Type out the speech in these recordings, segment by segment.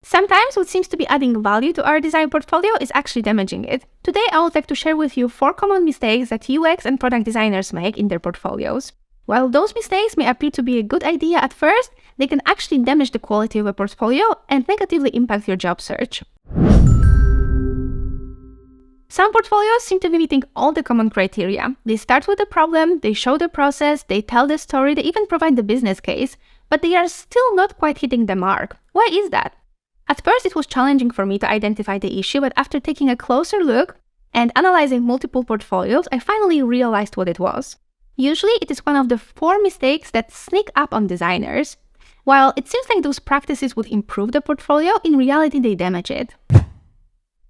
Sometimes what seems to be adding value to our design portfolio is actually damaging it. Today, I would like to share with you 4 common mistakes that UX and product designers make in their portfolios. While those mistakes may appear to be a good idea at first, they can actually damage the quality of a portfolio and negatively impact your job search. Some portfolios seem to be meeting all the common criteria. They start with the problem, they show the process, they tell the story, they even provide the business case, but they are still not quite hitting the mark. Why is that? At first, it was challenging for me to identify the issue, but after taking a closer look and analyzing multiple portfolios, I finally realized what it was. Usually, it is one of the 4 mistakes that sneak up on designers. While it seems like those practices would improve the portfolio, in reality, they damage it.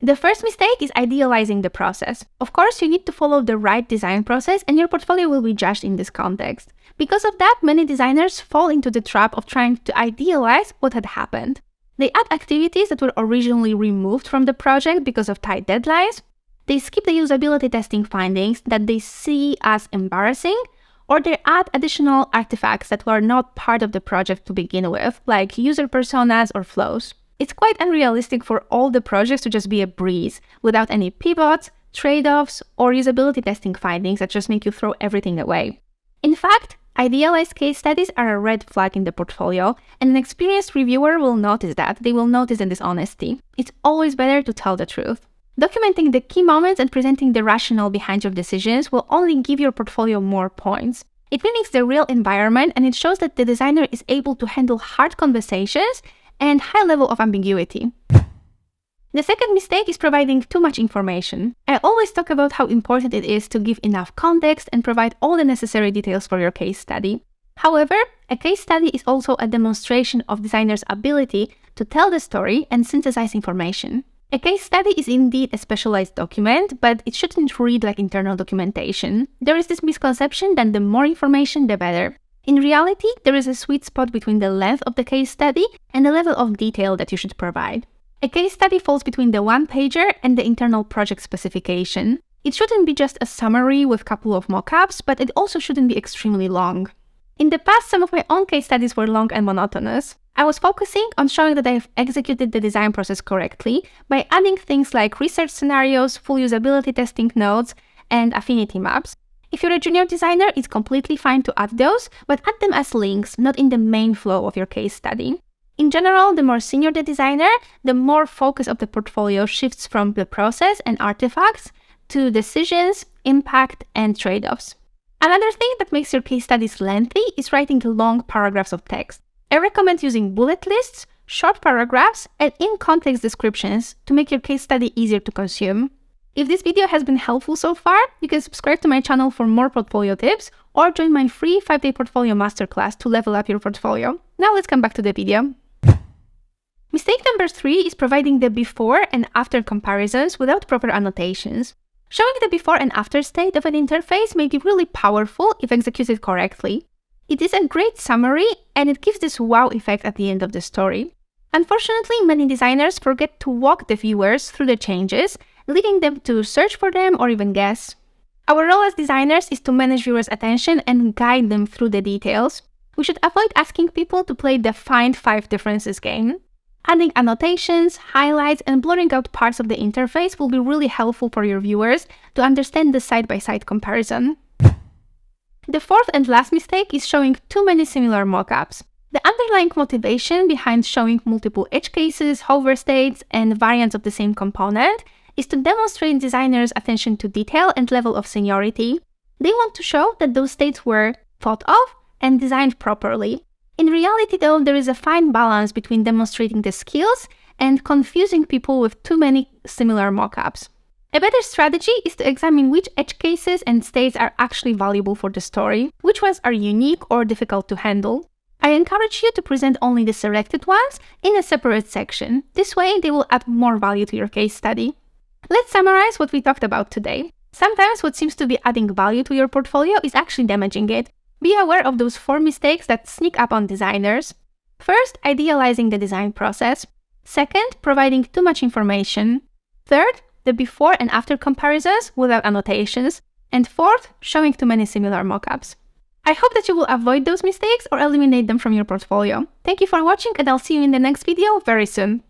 The first mistake is idealizing the process. Of course, you need to follow the right design process, and your portfolio will be judged in this context. Because of that, many designers fall into the trap of trying to idealize what had happened. They add activities that were originally removed from the project because of tight deadlines. They skip the usability testing findings that they see as embarrassing, or they add additional artifacts that were not part of the project to begin with, like user personas or flows. It's quite unrealistic for all the projects to just be a breeze, without any pivots, trade-offs, or usability testing findings that just make you throw everything away. In fact, idealized case studies are a red flag in the portfolio, and an experienced reviewer will notice that. They will notice the dishonesty. It's always better to tell the truth. Documenting the key moments and presenting the rationale behind your decisions will only give your portfolio more points. It mimics the real environment, and it shows that the designer is able to handle hard conversations and high level of ambiguity. The second mistake is providing too much information. I always talk about how important it is to give enough context and provide all the necessary details for your case study. However, a case study is also a demonstration of designers' ability to tell the story and synthesize information. A case study is indeed a specialized document, but it shouldn't read like internal documentation. There is this misconception that the more information, the better. In reality, there is a sweet spot between the length of the case study and the level of detail that you should provide. A case study falls between the one-pager and the internal project specification. It shouldn't be just a summary with a couple of mockups, but it also shouldn't be extremely long. In the past, some of my own case studies were long and monotonous. I was focusing on showing that I have executed the design process correctly by adding things like research scenarios, full usability testing notes, and affinity maps. If you're a junior designer, it's completely fine to add those, but add them as links, not in the main flow of your case study. In general, the more senior the designer, the more focus of the portfolio shifts from the process and artifacts to decisions, impact, and trade-offs. Another thing that makes your case studies lengthy is writing long paragraphs of text. I recommend using bullet lists, short paragraphs, and in-context descriptions to make your case study easier to consume. If this video has been helpful so far, you can subscribe to my channel for more portfolio tips or join my free 5-day portfolio masterclass to level up your portfolio. Now let's come back to the video. Mistake number 3 is providing the before and after comparisons without proper annotations. Showing the before and after state of an interface may be really powerful if executed correctly. It is a great summary, and it gives this wow effect at the end of the story. Unfortunately, many designers forget to walk the viewers through the changes, leaving them to search for them or even guess. Our role as designers is to manage viewers' attention and guide them through the details. We should avoid asking people to play the Find 5 Differences game. Adding annotations, highlights, and blurring out parts of the interface will be really helpful for your viewers to understand the side-by-side comparison. The fourth and last mistake is showing too many similar mockups. The underlying motivation behind showing multiple edge cases, hover states, and variants of the same component is to demonstrate designers' attention to detail and level of seniority. They want to show that those states were thought of and designed properly. In reality, though, there is a fine balance between demonstrating the skills and confusing people with too many similar mockups. A better strategy is to examine which edge cases and states are actually valuable for the story, which ones are unique or difficult to handle. I encourage you to present only the selected ones in a separate section. This way, they will add more value to your case study. Let's summarize what we talked about today. Sometimes what seems to be adding value to your portfolio is actually damaging it. Be aware of those 4 mistakes that sneak up on designers. First, idealizing the design process. Second, providing too much information. Third, the before and after comparisons without annotations. And fourth, showing too many similar mockups. I hope that you will avoid those mistakes or eliminate them from your portfolio. Thank you for watching, and I'll see you in the next video very soon.